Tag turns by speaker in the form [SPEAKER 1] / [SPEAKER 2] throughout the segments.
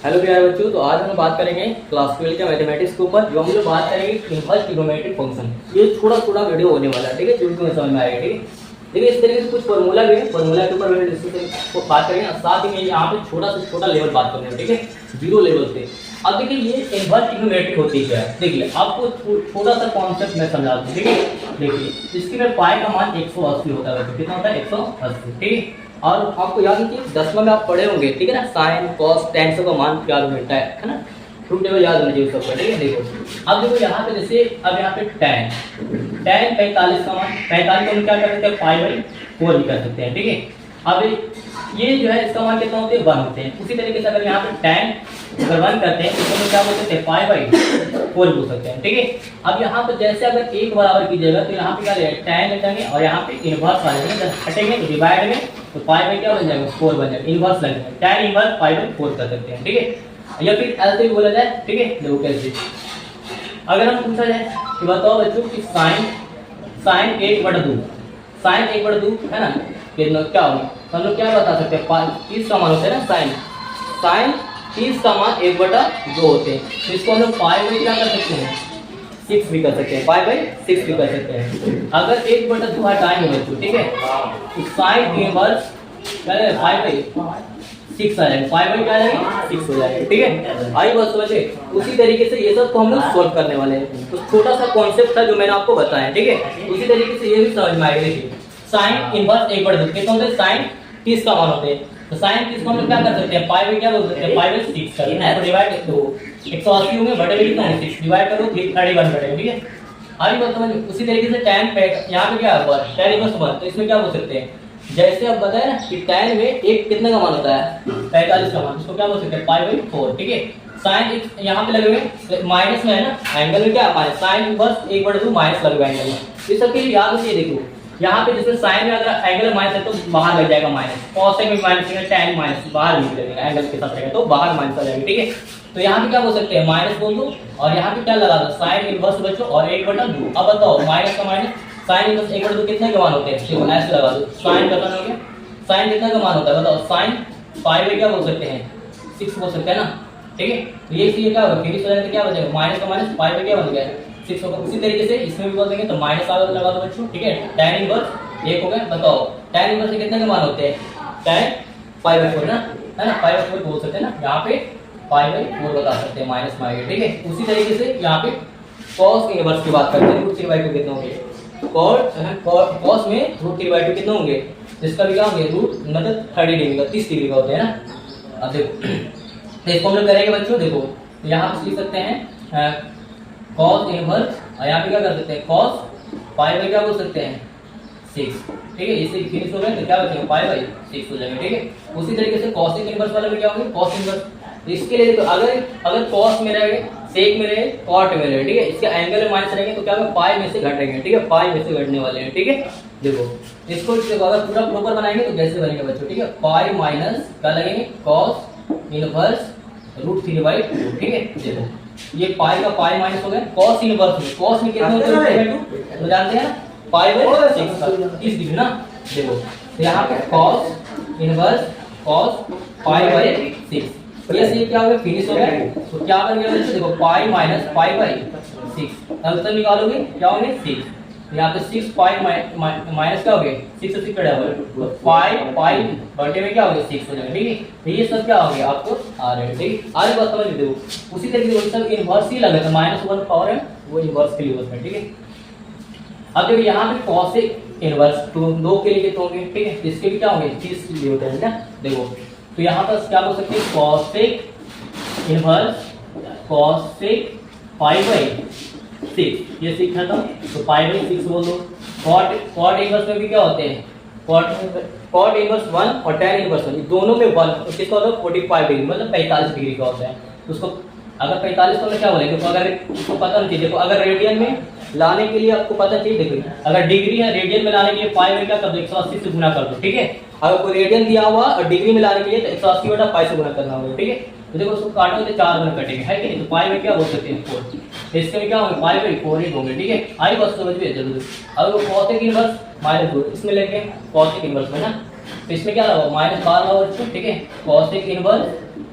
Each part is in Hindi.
[SPEAKER 1] हेलो प्यारे बच्चों, तो आज हम बात करेंगे क्लास 12 के मैथमेटिक्स के ऊपर। जो हम लोग बात करेंगे इनवर्स ट्रिग्नोमेट्रिक फंक्शन। ये थोड़ा थोड़ा वीडियो होने वाला है, ठीक है, जो भी समझ में आएगा। ठीक है, देखिए इस तरीके से कुछ फार्मूला भी है, फार्मूला के ऊपर डिस्कशन बात करेंगे। साथ ही में यहाँ पे छोटा से छोटा लेवल बात करेंगे, ठीक है, जीरो लेवल से। अब देखिए ये इनवर्स ट्रिग्नोमेट्रिक होती है। देखिए आपको छोटा सा कॉन्सेप्ट मैं समझा दूँ, ठीक है। देखिए इसके में पाई का मान 180 होता है। कितना होता है? 180, ठीक है। और आपको याद है कि 10वां में आप पढ़े होंगे, ठीक है ना, साइन कॉस टेन सब का मान याद मिलता है ना, ट्रूथ टेबल याद होना चाहिए सबको, ठीक है। देखो अब देखो यहाँ पे जैसे अब यहाँ पे टेन 45 का मान 45 को हम क्या कर सकते हैं? पाई बाई 4 भी कर सकते हैं, ठीक है। अब ये जो है इसका मान कितना होते हैं? 1 होते हैं। उसी तरीके से अगर यहाँ पे टेन अगर 1 करते हैं तो इसको क्या बोल सकते हैं? पाई बाई 4 बोल सकते हैं, ठीक है। अब यहाँ पे जैसे अगर 1 बराबर कीजिएगा तो यहाँ पे क्या रहेगा? टेन लगाएंगे और यहाँ पे इनवर्स आ जाएगा, हटेंगे तो डिवाइड में तो पाई बाई क्या बन जाएगा? 4 बन जाएगा। इनवर्स लगेगा, टेन इनवर्स पाई बाई 4 कर सकते हैं, ठीक है। या फिर ऐसे भी बोला जाए, ठीक है। देखो कैसे अगर हम पूछा जाए कि बताओ बच्चों कि साइन 1/2 साइन 1/2 है ना, कितना क्या होगा? हम लोग क्या बता सकते हैं? 30 का मान होता है ना, साइन 30 का मान 1/2 होते हैं। तो इसको हम लोग पाई बाई क्या कर सकते हैं? 6 भी कर सकते हैं, पाई बाई 6 भी कर सकते हैं। अगर 1/2 हटाएंगे बच्चों, ठीक है, तो साइन इनवर्स क्या है? पाई बाई 6 आ जाएगा, पाई बाई क्या आ जाएगा? 6 हो जाएगा, ठीक है। आई बात समझे। उसी तरीके से ये सब को हम लोग सोल्व करने वाले हैं। तो छोटा सा कॉन्सेप्ट था जो मैंने आपको बताया, ठीक है। उसी तरीके से ये भी समझ में आएगा। देखिए साइन इनवर्स 1/2 कितना होता है? साइन 30 का मान होते हैं। तो साइन 30 को हम लोग क्या कर सकते हैं? पाई बाई क्या बोल सकते हैं? पाई बाई 6 करना है तो डिवाइड कर दो। 180 में बटे में कितना है? 6 डिवाइड करो 31 बटे, ठीक है। आगे बात समझ। उसी तरीके से tan पे यहाँ पे क्या हुआ? tan इनवर्स 1, तो इसमें क्या बोल सकते हैं? जैसे अब बताया ना कि tan में एक कितने का मान होता है? 45 का मान। इसको क्या बोल सकते हैं? पाई बाई 4, ठीक है। साइन यहाँ पे लगे हुए माइनस में है ना, एंगल में क्या माइनस, साइन इनवर्स 1/2 माइनस लगे हुए एंगल में। इस सब के लिए याद रखिए। देखो यहाँ पे जिसमें साइन में अगर एंगल माइनस है तो बाहर लग जाएगा माइनस, cos में माइनस है, tan माइनस बाहर निकलेगा, एंगल के साथ रहेगा तो बाहर माइनस आ जाएगा, ठीक है। तो यहाँ पे क्या बोल सकते हैं? माइनस बोल दो और यहाँ पे क्या लगा दो? साइन इनवर्स बच्चों और 1/2। अब बताओ माइनस का माइनस, साइन इनवर्स 1/2 कितने के मान होते हैं? देखो ऐसे लगा दो, साइन कितना हो गया? साइन कितना का मान होता है बताओ? साइन पाई बाई क्या बोल सकते हैं? 6 बोल सकते हैं ना, ठीक है। तो ये चीज क्या होगा? फिनिश हो जाएगा तो क्या बचेगा? माइनस का माइनस पाई बाई क्या बन गया? 6 होगा। उसी तरीके से इसमें भी बोल देंगे तो माइनस आगे लगा दो बच्चों, ठीक है। tan इनवर्स 1 हो गया। बताओ tan इनवर्स से कितने के मान होते हैं? tan पाई बाई 4 ना, है ना, पाई बाई 4 बोल सकते हैं ना। यहाँ पे पाई बाई 4 बता सकते हैं, माइनस में आएगा, ठीक है। उसी तरीके से यहाँ पे cos इनवर्स की बात करते हैं। रूट 3/2 कितने होंगे? cos में रूट 3/2 कितने होंगे? जिसका भी क्या होंगे? रूट मतलब 30 डिग्री का, 30 डिग्री का होते हैं ना। अब देखो इसको हम लोग करेंगे बच्चों। देखो तो यहाँ पे लिख सकते हैं cos इनवर्स और यहाँ पे क्या कर सकते हैं? cos पाई बाई क्या बोल सकते हैं? 6, ठीक है। इससे फिनिश हो गया तो क्या बचेगा? पाई बाई 6 हो जाएगा, ठीक है। उसी तरीके से cos इनवर्स वाला भी क्या होंगे? cos inverse. तो इसके लिए देखो अगर cos में रहेंगे, sec में रहे, cot में रहे, ठीक है, इसके एंगल में माइनस रहेंगे तो क्या होगा? पाई में से घटेंगे, ठीक है, पाई में से घटने वाले हैं, ठीक है। देखो इसको देखो अगर पूरा प्रॉपर बनाएंगे तो कैसे बनेगा बच्चों? ठीक है, पाई माइनस क्या लगेंगे? cos इनवर्स रूट 3/2, ठीक है। देखो ये पाई का पाई माइनस हो गया, cos इनवर्स में cos में कितने होते हैं? तो जानते हैं ना, पाई बाई 6 30 डिग्री ना। देखो तो यहाँ पे cos inverse cos pi by 6, ये क्या हो गया? फिनिश हो गया। तो क्या बन गया बच्चों? देखो पाई माइनस पाई बाई 6, अब तो निकालोगे क्या होंगे? 6। यहाँ पे 6 पाई माइनस क्या हो गया? 6 से 6 कटा हुआ तो पाई बटे में क्या हो गया? 6 हो जाएगा, ठीक है। तो ये सब क्या हो गया आपको आ रहा है, ठीक है। आज बात समझ लीजिए। उसी तरीके से सब इनवर्स ही लगा था, -1 पावर है वो इनवर्स के लिए होता है, ठीक है। अब देखो यहाँ पे cos इनवर्स तो 2 के लिए कितने होंगे? ठीक है, इसके भी क्या होंगे? 30 लिए होते हैं ना। देखो तो यहाँ पर क्या बोल सकते हैं? cos inverse cos pi by 6, ये सीखा था तो पाई बाई 6 बोल दो। cot इनवर्स में भी क्या होते हैं? cot इनवर्स 1 और tan इनवर्स 1 दोनों में 1 किसका होता है? 45 डिग्री मतलब 45 डिग्री का होता है। तो उसको अगर 45 तो क्या बोलेंगे? तो अगर उसको पता नहीं चाहिए, देखो अगर रेडियन में लाने के लिए आपको पता चाहिए। देखो अगर डिग्री है, रेडियन में लाने के लिए पाई में क्या कर दो? 180 से गुना कर दो, ठीक है। अगर कोई रेडियन दिया हुआ और डिग्री में लाने के लिए तो 180 बटा पाई से गुना करना होगा, ठीक है। तो देखो उसको काटोगे तो 4 गुना कटेंगे, है कि नहीं। तो पाई में क्या बोल सकते हैं? 4। तो इसके में क्या होंगे? पाई बाई 4 ही होंगे, ठीक है। आई बस समझ में जरूर। अब cos इनवर्स -2 इसमें लेंगे cos इनवर्स में ना, तो इसमें क्या लगा माइनस 12 होगा बच्चों, ठीक है। कॉसेक इनवर्स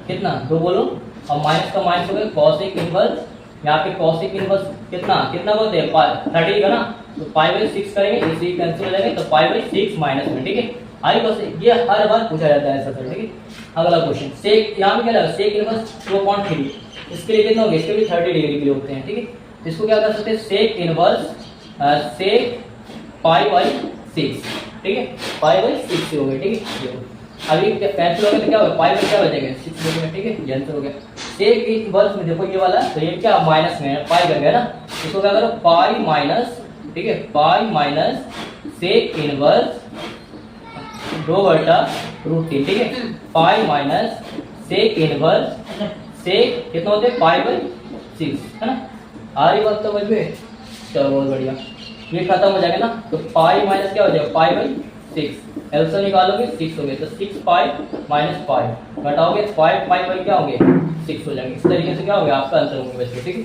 [SPEAKER 1] कितना 2 बोलो, और माइनस का माइनस हो गया कॉसेक इनवर्स, यहाँ पे कॉसेक इनवर्स कितना कितना बोलते हैं 30 का ना, तो π/6 करेंगे, इसी कैंसिल हो जाएंगे, तो π/6 माइनस में, ठीक है। आई बस ये हर बार पूछा जाता है ऐसा सर, ठीक है। अगला क्वेश्चन सेक, यहाँ पे क्या लगा सेक इनवर्स 2.3, इसके लिए कितना होगा, इसके लिए 30 डिग्री के लिए होते हैं, ठीक है। इसको क्या कर सकते हैं सेक इनवर्स सेक π/6, ठीक है, π/6 से हो गया, ठीक है। अभी कैंसिल हो गया तो क्या होगा पाई में क्या बचेगा 6 बचेगा, ठीक है, ये आंसर हो गया। सेक इनवर्स में देखो ये वाला, तो ये क्या माइनस में है, पाई कर गया ना, इसको क्या करो पाई माइनस, ठीक है, पाई माइनस सेक इनवर्स 2/√3, ठीक है, पाई माइनस सेक इनवर्स सेक कितना होते हैं π/6, है ना। आ रही बात समझ में, चलो बहुत बढ़िया, ये खत्म हो जाएगा ना, तो पाई माइनस क्या हो जाएगा π/6, एलसीएम निकालोगे 6 हो गए, तो 6 pi minus pi घटाओगे 5 pi by क्या होंगे 6 हो जाएंगे। इस तरीके से क्या हो गया आपका आंसर होंगे बच्चों, ठीक है।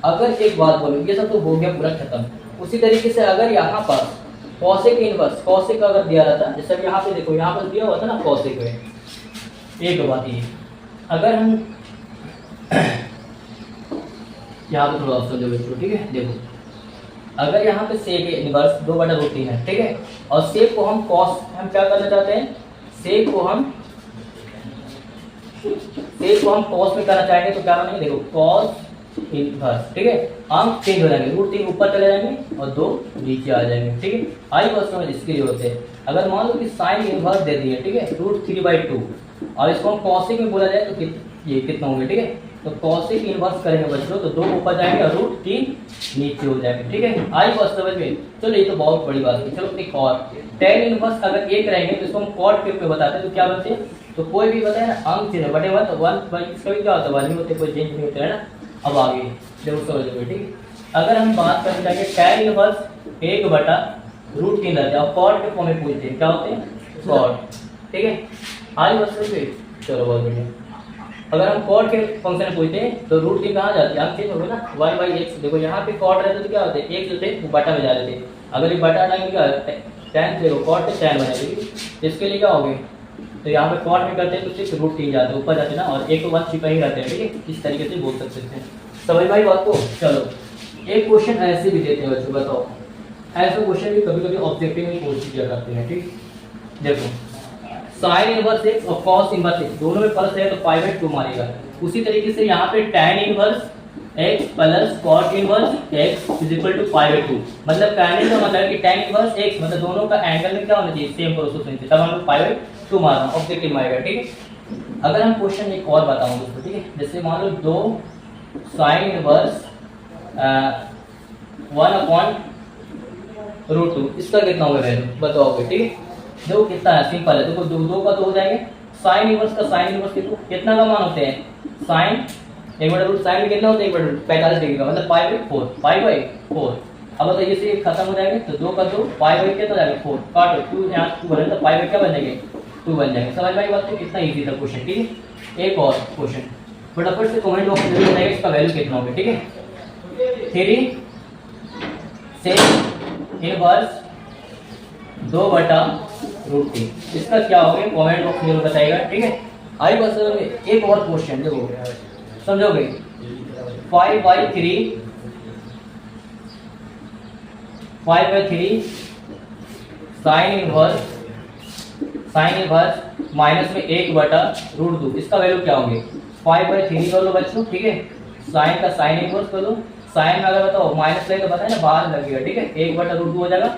[SPEAKER 1] अगर एक बात बोलो, ये सब तो हो गया पूरा खत्म, उसी तरीके से अगर यहाँ पर कॉसेक इनवर्स कॉसेक अगर दिया रहता, जैसे कि यहाँ पे देखो यहाँ पर दिया हुआ था ना कॉसेक में, एक बात ये अगर हम यहाँ पे थोड़ा ऑप्शन दो बच्चों, ठीक है। देखो अगर यहाँ पे सेक इनवर्स 2/√3 है, ठीक है, और सेक को हम कॉस हम क्या करना चाहते हैं, सेक को हम कॉस में करना चाहेंगे, तो क्या करेंगे देखो कॉस इनवर्स, ठीक है, अंक चेंज हो जाएंगे, √3 ऊपर चले जाएंगे और 2 नीचे आ जाएंगे, ठीक है। आई बस समझ इसके लिए होते हैं। अगर मान लो कि साइन इनवर्स दे दिए, ठीक है, √3/2, और इसको हम कॉसिक में बोला जाए तो ये कितना होंगे, ठीक है, तो कॉसिक इनवर्स करेंगे बच्चों, तो 2 ऊपर जाएंगे और √3 नीचे हो जाएंगे, ठीक है। आई बस समझ में, चलो ये तो बहुत बड़ी बात है। चलो एक और tan इनवर्स अगर 1 रहेंगे तो इसको हम कॉट के रूप में बताते हैं, तो क्या बनते हैं, तो कोई भी बताए ना अंक चिन्ह बटे 1, तो 1 इसका भी क्या होता है 1 ही होते, कोई चेंज नहीं होता है ना। अब आगे देखो समझो, ठीक है। अगर हम बात करते जाएंगे tan इनवर्स 1/√3 रहता है, और कॉट के फॉर्म में पूछते हैं क्या होते हैं कॉट, ठीक है। आई बस समझ में, चलो बहुत बढ़िया। अगर हम कॉट के फंक्शन पूछते हैं तो √3 कहाँ जाते हैं, अंक चेंज हो गया ना, y/x। देखो यहाँ पे कॉट रहते तो क्या होते हैं एक होते वो बटा में जा रहे थे, अगर ये बटा हटाएंगे क्या tan, देखो कॉट से tan बनेगी, इसके लिए क्या हो गए, तो यहाँ पे कॉट में करते हैं तो सिर्फ √3 जाते हैं ऊपर जाते हैं ना, और एक तो 1 छिपा ही रहते हैं, ठीक है। इस तरीके से बोल सकते हैं, समझ भाई बात को। चलो एक क्वेश्चन ऐसे भी देते हैं बच्चों, बताओ ऐसे क्वेश्चन भी कभी कभी ऑब्जेक्टिव में पूछ किया करते हैं, ठीक। देखो साइन इनवर्स x और कॉस इनवर्स x दोनों में प्लस है तो π/2 मारेगा। उसी तरीके से यहाँ पे tan inverse x plus cot inverse x = π/2, मतलब कहने का मतलब कि tan इनवर्स x मतलब दोनों का एंगल में क्या होना चाहिए सेम प्रोसेस होनी चाहिए, तब हम लोग π/2 मारना ऑब्जेक्टिव में आएगा, ठीक है। अगर हम क्वेश्चन एक और बताऊं दोस्तों, ठीक है, जैसे मान लो 2 साइन इनवर्स 1/√2, इसका कितना होगा वैल्यू बताओगे, ठीक है। दो कितना है सिंपल है, देखो 2 का 2 हो जाएंगे, साइन इनवर्स का साइन इनवर्स कितना का मान होते हैं साइन 1/√, साइन में कितना होता है 1/45 डिग्री का, मतलब π/4। अब बताइए से खत्म हो जाएंगे, तो 2 का 2 π/, कितना हो जाएगा 4, काटो 2 यहाँ 2 बने तो π/, क्या बन जाएंगे 2 बन जाएंगे। समझ में आई बात को, कितना इजी था क्वेश्चन, ठीक है। एक और क्वेश्चन फटाफट से कमेंट बॉक्स में बताइए इसका वैल्यू कितना होगा, ठीक है। 3 सेक इनवर्स 2/√3, इसका क्या होगा कमेंट बॉक्स में बताइएगा, ठीक है। आई बस एक और क्वेश्चन देखो समझोगे 5/3 साइन इनवर्स माइनस में 1/√2, इसका वैल्यू क्या होंगे 5/3 कर लो बच्चों, ठीक है। साइन का साइन इनवर्स कर लो, साइन में अगर बताओ माइनस लगे तो बताए ना बाहर लगेगा, ठीक है, 1/√2 हो जाएगा,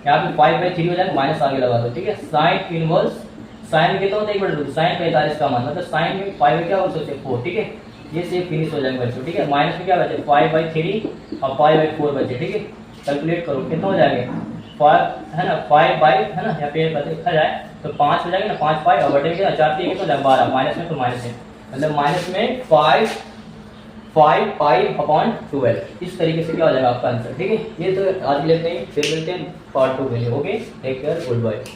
[SPEAKER 1] यहाँ पे 5/3 हो जाएगा, माइनस आगे लगा दो, ठीक है। साइन इनवर्स साइन में कितना होता है 1/2, साइन 45 का मान, मतलब साइन में 5 में क्या होता है 4, ठीक है। ये से फिनिश हो जाएंगे बच्चों, ठीक है। माइनस में क्या बचे 5/3 और 5/4 बचे, ठीक है। कैलकुलेट करो कितना हो जाएगा 5 है ना 5 है ना, यहाँ पे लिखा जाए तो 5 हो जाएगा ना, 5 5 और बटे के 4 3 तो 12, माइनस में तो माइनस है, मतलब माइनस में 5 5/12, इस तरीके से क्या हो जाएगा आपका आंसर, ठीक है। ये तो आज लेते हैं, फिर मिलते हैं पार्ट 2 में, okay, take care, good bye.